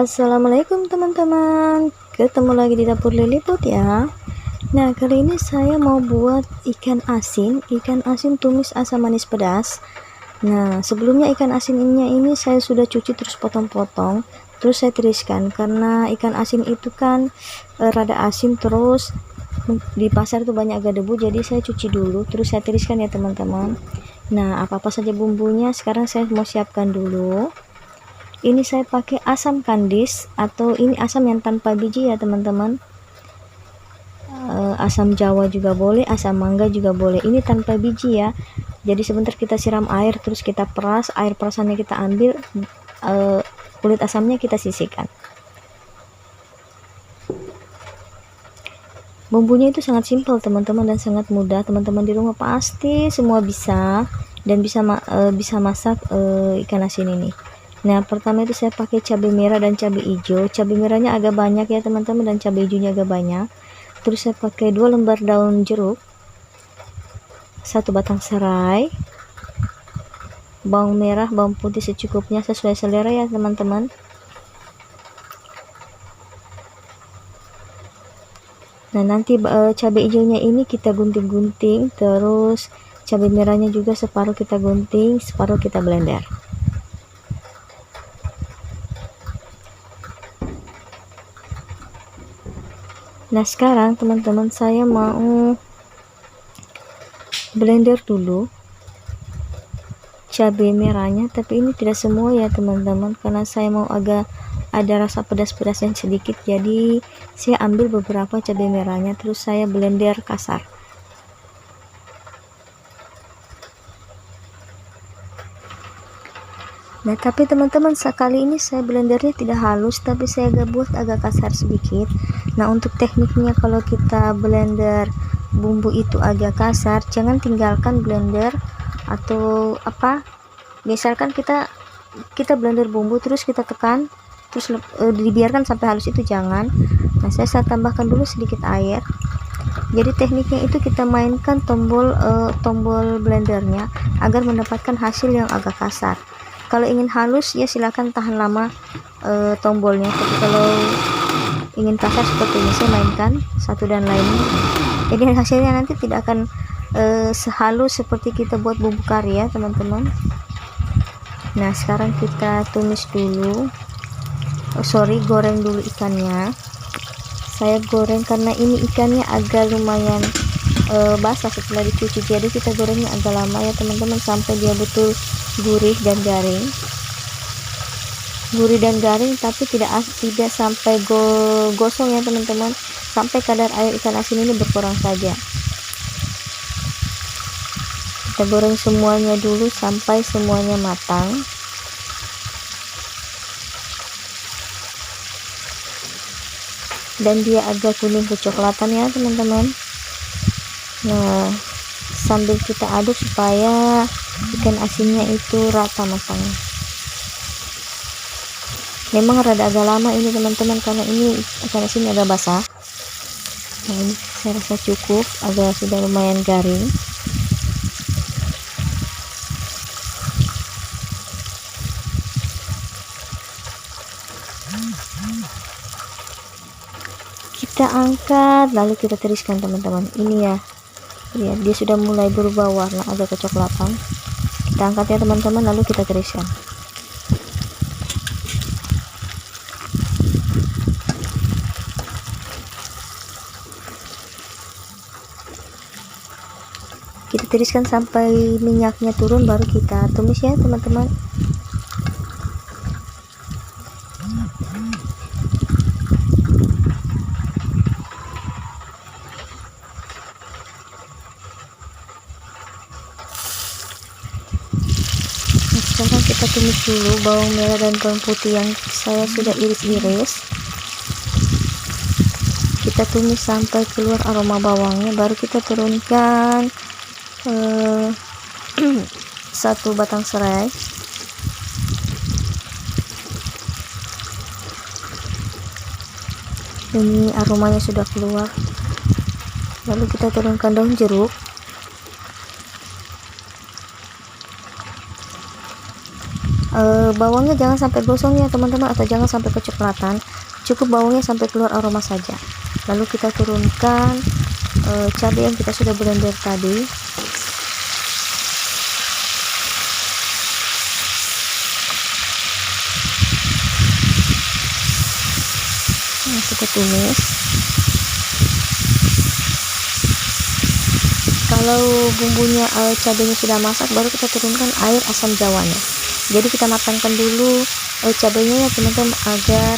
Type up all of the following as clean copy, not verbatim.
Assalamualaikum teman-teman, ketemu lagi di dapur Liliput ya. Nah, kali ini saya mau buat ikan asin tumis asam manis pedas. Nah, sebelumnya ikan asinnya ini saya sudah cuci terus potong-potong, terus saya tiriskan karena ikan asin itu kan rada asin, terus di pasar tuh banyak agak debu, jadi saya cuci dulu terus saya tiriskan ya teman-teman. Nah, apa-apa saja bumbunya sekarang saya mau siapkan dulu. Ini saya pakai asam kandis atau ini asam yang tanpa biji ya teman-teman. Asam jawa juga boleh, asam mangga juga boleh, ini tanpa biji ya. Jadi sebentar kita siram air, terus kita peras, air perasannya kita ambil, kulit asamnya kita sisihkan. Bumbunya itu sangat simpel teman-teman dan sangat mudah. Teman-teman di rumah pasti semua bisa dan bisa masak ikan asin ini. Nah, pertama itu saya pakai cabai merah dan cabai hijau. Cabai merahnya agak banyak ya teman-teman, dan cabai hijaunya agak banyak. Terus saya pakai 2 lembar daun jeruk, 1 batang serai, bawang merah, bawang putih secukupnya sesuai selera ya teman-teman. Nah, nanti cabai hijaunya ini kita gunting-gunting, terus cabai merahnya juga separuh kita gunting, separuh kita blender. Nah, sekarang teman-teman saya mau blender dulu cabai merahnya, tapi ini tidak semua ya teman-teman, karena saya mau agak ada rasa pedas-pedasnya sedikit, jadi saya ambil beberapa cabai merahnya terus saya blender kasar. Nah, tapi teman-teman sekali ini saya blendernya tidak halus, tapi saya buat agak kasar sedikit. Nah, untuk tekniknya kalau kita blender bumbu itu agak kasar, jangan tinggalkan blender atau apa. Misalkan kita blender bumbu terus kita tekan terus dibiarkan sampai halus, itu jangan. Nah, saya tambahkan dulu sedikit air. Jadi tekniknya itu kita mainkan tombol blendernya agar mendapatkan hasil yang agak kasar. Kalau ingin halus ya silakan tahan lama tombolnya, tapi kalau ingin kasar seperti ini saya mainkan satu dan lainnya, jadi hasilnya nanti tidak akan sehalus seperti kita buat bumbu kari ya teman-teman. Nah, sekarang kita tumis dulu, goreng dulu ikannya. Saya goreng karena ini ikannya agak lumayan basah setelah dicuci, jadi kita gorengnya agak lama ya teman-teman, sampai dia betul gurih dan garing. Tapi tidak sampai gosong ya teman-teman, sampai kadar air ikan asin ini berkurang saja. Kita goreng semuanya dulu sampai semuanya matang. Dan dia agak kuning kecoklatan ya teman-teman. Nah, sambil kita aduk supaya ikan asinnya itu rata masaknya. Memang rada agak lama ini teman-teman, karena ini ikan asinnya agak basah. Nah, ini saya rasa cukup, agak sudah lumayan garing. Kita angkat lalu kita tiriskan teman-teman. Ini ya, lihat dia sudah mulai berubah warna agak kecoklatan. Kita angkat ya teman-teman, lalu kita tiriskan. Kita tiriskan sampai minyaknya turun, baru kita tumis ya teman-teman. Sekarang kita tumis dulu bawang merah dan bawang putih yang saya sudah iris-iris. Kita tumis sampai keluar aroma bawangnya, baru kita turunkan 1 batang serai. Ini aromanya sudah keluar, lalu kita turunkan daun jeruk. bawangnya jangan sampai gosong ya teman-teman, atau jangan sampai kecoklatan, cukup bawangnya sampai keluar aroma saja. Lalu kita turunkan cabai yang kita sudah blender tadi. Nah, kita tumis. Kalau bumbunya cabainya sudah masak, baru kita turunkan air asam jawanya. Jadi kita matangkan dulu cabainya ya teman-teman, agar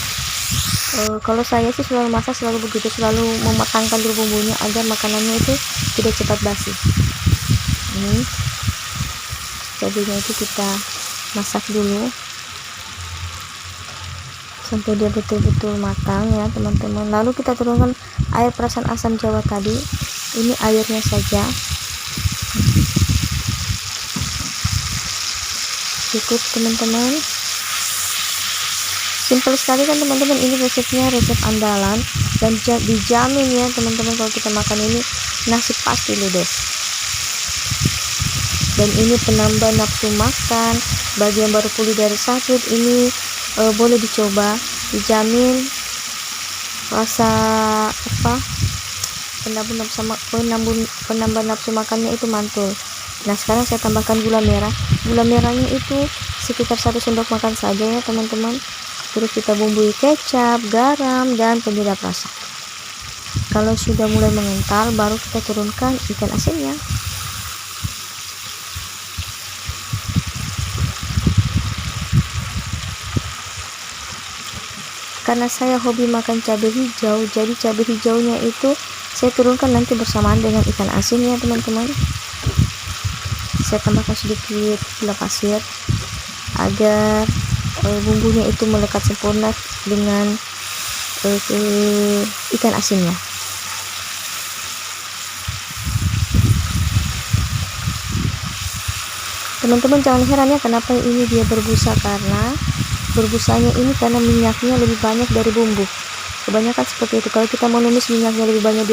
kalau saya sih selalu masak selalu begitu, selalu mematangkan dulu bumbunya agar makanannya itu tidak cepat basi. Ini cabainya itu kita masak dulu sampai dia betul-betul matang ya teman-teman. Lalu kita turunkan air perasan asam jawa tadi, ini airnya saja, cukup teman-teman. Simple sekali kan teman-teman, ini resepnya resep andalan, dan dijamin ya teman-teman kalau kita makan ini nasi pasti ludes. Dan ini penambah nafsu makan bagi yang baru pulih dari sakit, ini boleh dicoba, dijamin rasa penambah nafsu makannya itu mantul. Nah, sekarang saya tambahkan gula merah. Gula merahnya itu sekitar 1 sendok makan saja ya teman-teman. Terus kita bumbui kecap, garam, dan penyedap rasa. Kalau sudah mulai mengental, baru kita turunkan ikan asinnya. Karena saya hobi makan cabai hijau, jadi cabai hijaunya itu saya turunkan nanti bersamaan dengan ikan asinnya teman-teman. Saya tambahkan sedikit gula pasir agar bumbunya itu melekat sempurna dengan ikan asinnya. Teman-teman jangan heran ya kenapa ini dia berbusa, karena berbusanya ini karena minyaknya lebih banyak dari bumbu. Kebanyakan seperti itu. Kalau kita menumis minyaknya lebih banyak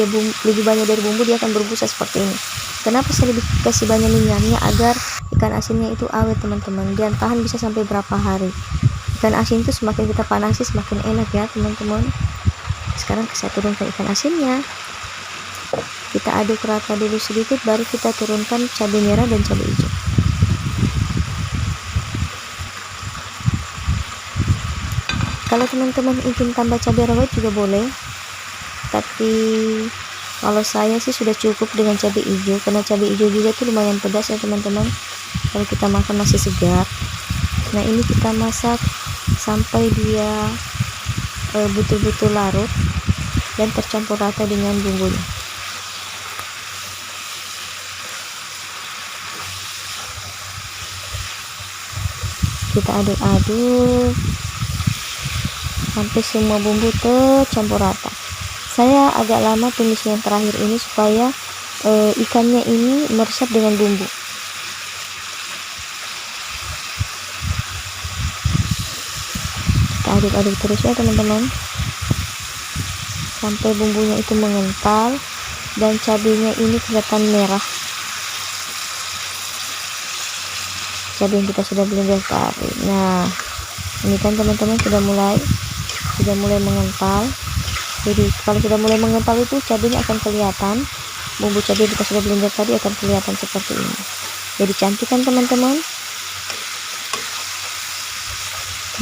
dari bumbu, dia akan berbusa seperti ini. Kenapa saya lebih kasih banyak minyaknya? Agar ikan asinnya itu awet teman-teman, dan tahan bisa sampai berapa hari. Ikan asin itu semakin kita panasi semakin enak ya teman-teman. Sekarang saya turunkan ikan asinnya, kita aduk rata dulu sedikit, baru kita turunkan cabai merah dan cabai hijau. Kalau teman-teman ingin tambah cabai rawit juga boleh, tapi kalau saya sih sudah cukup dengan cabai hijau, karena cabai hijau juga tuh lumayan pedas ya teman-teman, kalau kita makan masih segar. Nah, ini kita masak sampai dia betul-betul larut dan tercampur rata dengan bumbunya. Kita aduk-aduk sampai semua bumbu tercampur rata. Saya agak lama tumis yang terakhir ini supaya ikannya ini meresap dengan bumbu. Kita aduk-aduk terus ya teman-teman sampai bumbunya itu mengental dan cabenya ini kelihatan merah. Cabai yang kita sudah blender tadi. Nah, ini kan teman-teman sudah mulai mengental. Jadi kalau sudah mulai mengental itu cabenya akan kelihatan, bumbu cabai kita sudah blender tadi akan kelihatan seperti ini. Jadi cantik kan teman-teman.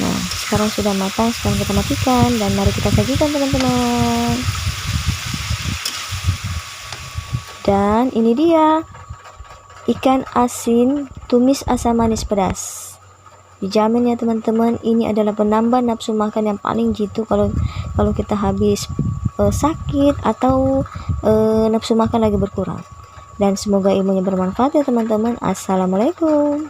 Nah, sekarang sudah matang, sekarang kita matikan dan mari kita sajikan teman-teman. Dan ini dia ikan asin tumis asam manis pedas. Dijamin ya teman-teman, ini adalah penambah nafsu makan yang paling jitu kalau kita habis sakit atau nafsu makan lagi berkurang. Dan semoga ilmunya bermanfaat ya teman-teman. Assalamualaikum.